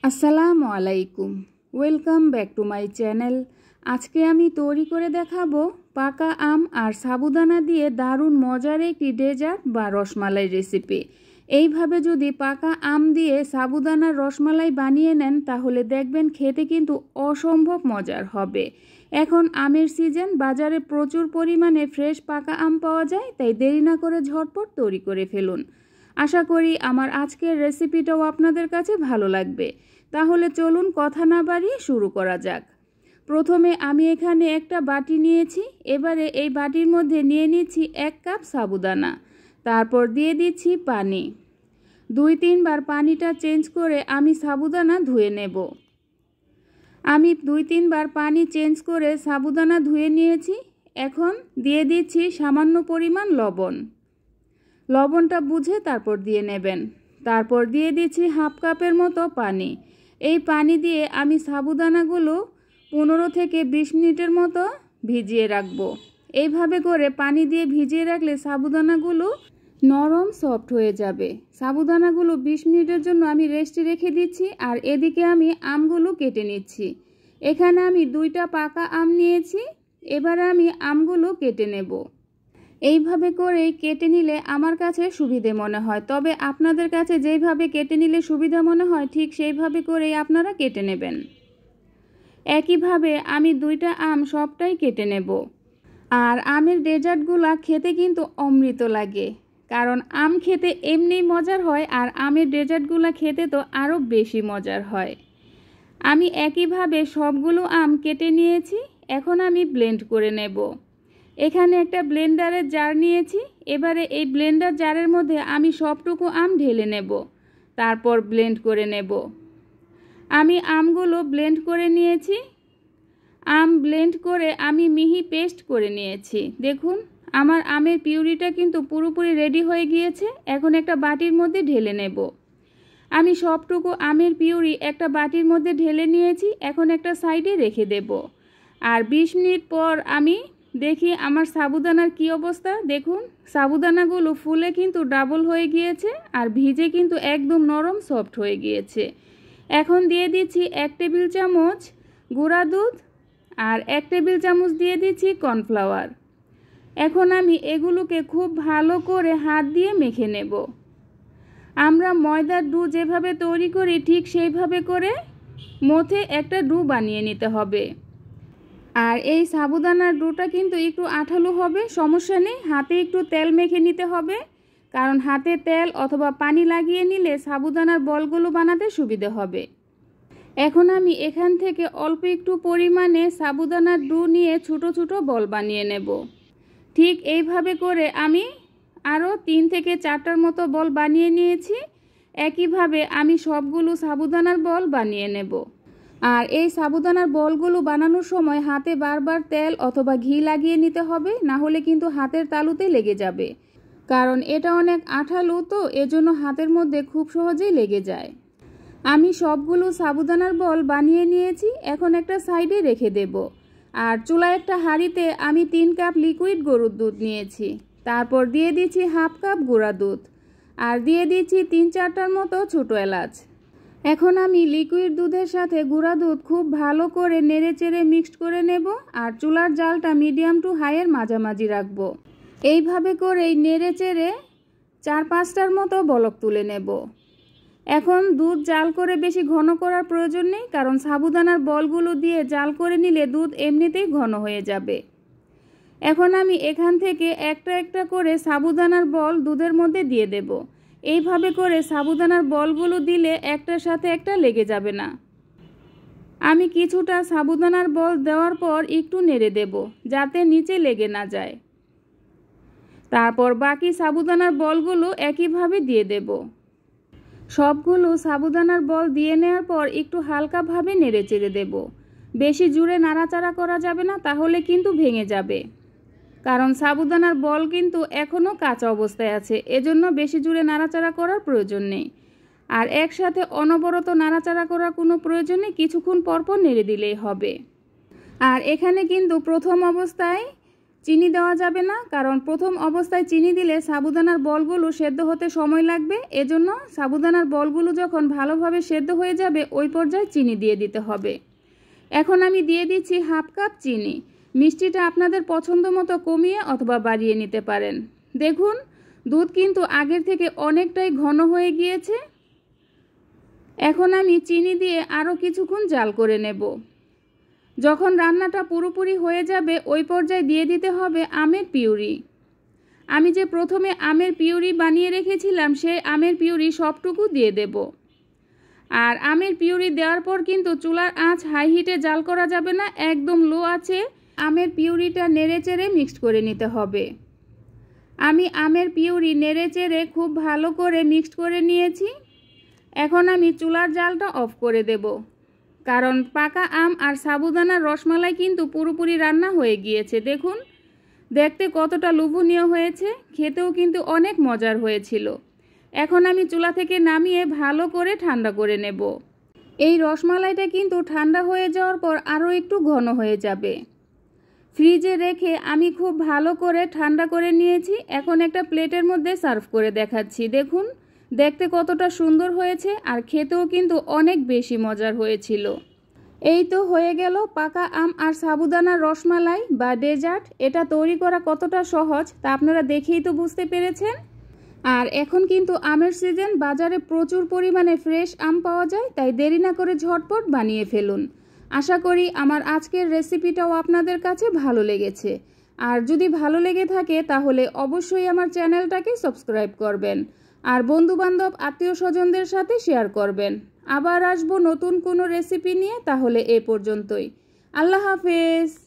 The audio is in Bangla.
আসসালামু আলাইকুম, welcome back to my channel. আজকে আমি তৈরি করে দেখাবো পাকা আম আর সাবুদানা দিয়ে দারুণ মজার একটি ডেজার্ট বা রসমালাই রেসিপি। এইভাবে যদি পাকা আম দিয়ে সাবুদানার রসমালাই বানিয়ে নেন তাহলে দেখবেন খেতে কিন্তু অসম্ভব মজার হবে। এখন আমের সিজন, বাজারে প্রচুর পরিমাণে ফ্রেশ পাকা আম পাওয়া যায়, তাই দেরি না করে ঝটপট তৈরি করে ফেলুন। আশা করি আমার আজকের রেসিপিটাও আপনাদের কাছে ভালো লাগবে। তাহলে চলুন কথা না বাড়িয়ে শুরু করা যাক। প্রথমে আমি এখানে একটা বাটি নিয়েছি। এবারে এই বাটির মধ্যে নিয়ে নিচ্ছি 1 কাপ সাবুদানা। তারপর দিয়ে দিচ্ছি পানি। 2-3 বার পানিটা চেঞ্জ করে আমি সাবুদানা ধুয়ে নেব। আমি 2-3 বার পানি চেঞ্জ করে সাবুদানা ধুয়ে নিয়েছি। এখন দিয়ে দিচ্ছি সামান্য পরিমাণ লবণ। লবণটা বুঝে তারপর দিয়ে নেবেন। তারপর দিয়ে দিচ্ছি 1/2 কাপের মতো পানি। এই পানি দিয়ে আমি সাবুদানাগুলো 15 থেকে 20 মিনিটের মতো ভিজিয়ে রাখবো। এইভাবে করে পানি দিয়ে ভিজিয়ে রাখলে সাবুদানাগুলো নরম সফট হয়ে যাবে। সাবুদানাগুলো 20 মিনিটের জন্য আমি রেস্টে রেখে দিচ্ছি। আর এদিকে আমি আমগুলো কেটে নিচ্ছি। এখানে আমি 2টা পাকা আম নিয়েছি। এবারে আমি আমগুলো কেটে নেব। এইভাবে করেই কেটে নিলে আমার কাছে সুবিধে মনে হয়, তবে আপনাদের কাছে যেইভাবে কেটে নিলে সুবিধা মনে হয় ঠিক সেইভাবে করেই আপনারা কেটে নেবেন। একইভাবে আমি 2টা আম সবটাই কেটে নেব। আর আমের ডেজার্টগুলো খেতে কিন্তু অমৃত লাগে, কারণ আম খেতে এমনিই মজার হয়, আর আমের ডেজার্টগুলো খেতে তো আরও বেশি মজার হয়। আমি একইভাবে সবগুলো আম কেটে নিয়েছি। এখন আমি ব্লেন্ড করে নেব। এখানে একটা ব্লেন্ডারের জার নিয়েছি। এবারে এই ব্লেন্ডার জারের মধ্যে আমি সবটুকু আম ঢেলে নেব। তারপর ব্লেন্ড করে নেব। আমি আমগুলো ব্লেন্ড করে নিয়েছি। আম ব্লেন্ড করে আমি মিহি পেস্ট করে নিয়েছি। দেখুন আমার আমের পিউরিটা কিন্তু পুরোপুরি রেডি হয়ে গিয়েছে। এখন একটা বাটির মধ্যে ঢেলে নেব। আমি সবটুকু আমের পিউরি একটা বাটির মধ্যে ঢেলে নিয়েছি। এখন একটা সাইডে রেখে দেব। আর 20 মিনিট পর আমি দেখি আমার সাবুদানার কি অবস্থা। দেখুন সাবুদানাগুলো ফুলে কিন্তু ডাবল হয়ে গিয়েছে, আর ভিজে কিন্তু একদম নরম সফট হয়ে গিয়েছে। এখন দিয়ে দিচ্ছি 1 টেবিল চামচ গুঁড়া দুধ আর 1 টেবিল চামচ দিয়ে দিচ্ছি কর্নফ্লাওয়ার। এখন আমি এগুলোকে খুব ভালো করে হাত দিয়ে মেখে নেব। আমরা ময়দার ডো যেভাবে তৈরি করি ঠিক সেইভাবে করে মথে একটা ডো বানিয়ে নিতে হবে। আর এই সাবুদানার ডোটা কিন্তু একটু আঠালো হবে, সমস্যা নেই। হাতে একটু তেল মেখে নিতে হবে, কারণ হাতে তেল অথবা পানি লাগিয়ে নিলে সাবুদানার বলগুলো বানাতে সুবিধা হবে। এখন আমি এখান থেকে অল্প একটু পরিমাণে সাবুদানার ডো নিয়ে ছোট ছোট বল বানিয়ে নেব। ঠিক এইভাবে করে আমি আরও 3 থেকে 4টার মতো বল বানিয়ে নিয়েছি। একইভাবে আমি সবগুলো সাবুদানার বল বানিয়ে নেব। আর এই সাবুদানার বলগুলো বানানোর সময় হাতে বারবার তেল অথবা ঘি লাগিয়ে নিতে হবে, না হলে কিন্তু হাতের তালুতে লেগে যাবে, কারণ এটা অনেক আঠালো, তো এজন্য হাতের মধ্যে খুব সহজেই লেগে যায়। আমি সবগুলো সাবুদানার বল বানিয়ে নিয়েছি। এখন একটা সাইডে রেখে দেব। আর চুলায় একটা হাঁড়িতে আমি 3 কাপ লিকুইড গরুর দুধ নিয়েছি। তারপর দিয়ে দিচ্ছি 1/2 কাপ গুঁড়া দুধ আর দিয়ে দিচ্ছি 3-4টার মতো ছোটো এলাচ। এখন আমি লিকুইড দুধের সাথে গুঁড়া দুধ খুব ভালো করে নেড়েচেড়ে মিক্সড করে নেব। আর চুলার জালটা মিডিয়াম টু হাইয়ের মাঝামাঝি রাখবো। এইভাবে করেই নেড়েচেড়ে 4-5টার মতো বলক তুলে নেব। এখন দুধ জাল করে বেশি ঘন করার প্রয়োজন নেই, কারণ সাবুদানার বলগুলো দিয়ে জাল করে নিলে দুধ এমনিতেই ঘন হয়ে যাবে। এখন আমি এখান থেকে একটা একটা করে সাবুদানার বল দুধের মধ্যে দিয়ে দেব। এইভাবে করে সাবুদানার বলগুলো দিলে একটার সাথে একটা লেগে যাবে না। আমি কিছুটা সাবুদানার বল দেওয়ার পর একটু নেড়ে দেব, যাতে নিচে লেগে না যায়। তারপর বাকি সাবুদানার বলগুলো একইভাবে দিয়ে দেব। সবগুলো সাবুদানার বল দিয়ে নেওয়ার পর একটু হালকাভাবে নেড়ে চেড়ে দেব। বেশি জোরে নাড়াচাড়া করা যাবে না, তাহলে কিন্তু ভেঙে যাবে, কারণ সাবুদানার বল কিন্তু এখনও কাঁচা অবস্থায় আছে। এজন্য বেশি জোরে নাড়াচাড়া করার প্রয়োজন নেই। আর একসাথে অনবরত নাড়াচাড়া করার কোনো প্রয়োজন নেই, কিছুক্ষণ পরপর নেড়ে দিলেই হবে। আর এখানে কিন্তু প্রথম অবস্থায় চিনি দেওয়া যাবে না, কারণ প্রথম অবস্থায় চিনি দিলে সাবুদানার বলগুলো সেদ্ধ হতে সময় লাগবে। এজন্য সাবুদানার বলগুলো যখন ভালোভাবে সেদ্ধ হয়ে যাবে ওই পর্যায়ে চিনি দিয়ে দিতে হবে। এখন আমি দিয়ে দিচ্ছি 1/2 কাপ চিনি। মিষ্টিটা আপনাদের পছন্দ মতো কমিয়ে অথবা বাড়িয়ে নিতে পারেন। দেখুন দুধ কিন্তু আগের থেকে অনেকটাই ঘন হয়ে গিয়েছে। এখন আমি চিনি দিয়ে আরও কিছুক্ষণ জাল করে নেব। যখন রান্নাটা পুরোপুরি হয়ে যাবে ওই পর্যায়ে দিয়ে দিতে হবে আমের পিউরি। আমি যে প্রথমে আমের পিউরি বানিয়ে রেখেছিলাম সেই আমের পিউরি সবটুকু দিয়ে দেব। আর আমের পিউরি দেওয়ার পর কিন্তু চুলার আঁচ হাই হিটে জাল করা যাবে না, একদম লো আছে। আমের পিউরিটা নেড়েচেড়ে মিক্সড করে নিতে হবে। আমি আমের পিউরি নেড়েচেড়ে খুব ভালো করে মিক্সড করে নিয়েছি। এখন আমি চুলার জালটা অফ করে দেব, কারণ পাকা আম আর সাবুদানার রসমালাই কিন্তু পুরোপুরি রান্না হয়ে গিয়েছে। দেখুন দেখতে কতটা লোভনীয় হয়েছে, খেতেও কিন্তু অনেক মজার হয়েছিল। এখন আমি চুলা থেকে নামিয়ে ভালো করে ঠান্ডা করে নেব। এই রসমালাইটা কিন্তু ঠান্ডা হয়ে যাওয়ার পর আরও একটু ঘন হয়ে যাবে। ফ্রিজে রেখে আমি খুব ভালো করে ঠান্ডা করে নিয়েছি। এখন একটা প্লেটের মধ্যে সার্ভ করে দেখাচ্ছি। দেখুন দেখতে কতটা সুন্দর হয়েছে আর খেতেও কিন্তু অনেক বেশি মজার হয়েছিল। এই তো হয়ে গেল পাকা আম আর সাবুদানার রসমালাই বা ডেজার্ট। এটা তৈরি করা কতটা সহজ তা আপনারা দেখেই তো বুঝতে পেরেছেন। আর এখন কিন্তু আমের সিজন, বাজারে প্রচুর পরিমাণে ফ্রেশ আম পাওয়া যায়, তাই দেরি না করে ঝটপট বানিয়ে ফেলুন। আশা করি আমার আজকের রেসিপিটাও আপনাদের কাছে ভালো লেগেছে। আর যদি ভালো লেগে থাকে তাহলে অবশ্যই আমার চ্যানেলটাকে সাবস্ক্রাইব করবেন আর বন্ধুবান্ধব আত্মীয় স্বজনদের সাথে শেয়ার করবেন। আবার আসবো নতুন কোনো রেসিপি নিয়ে, তাহলে এ পর্যন্তই। আল্লাহ হাফেজ।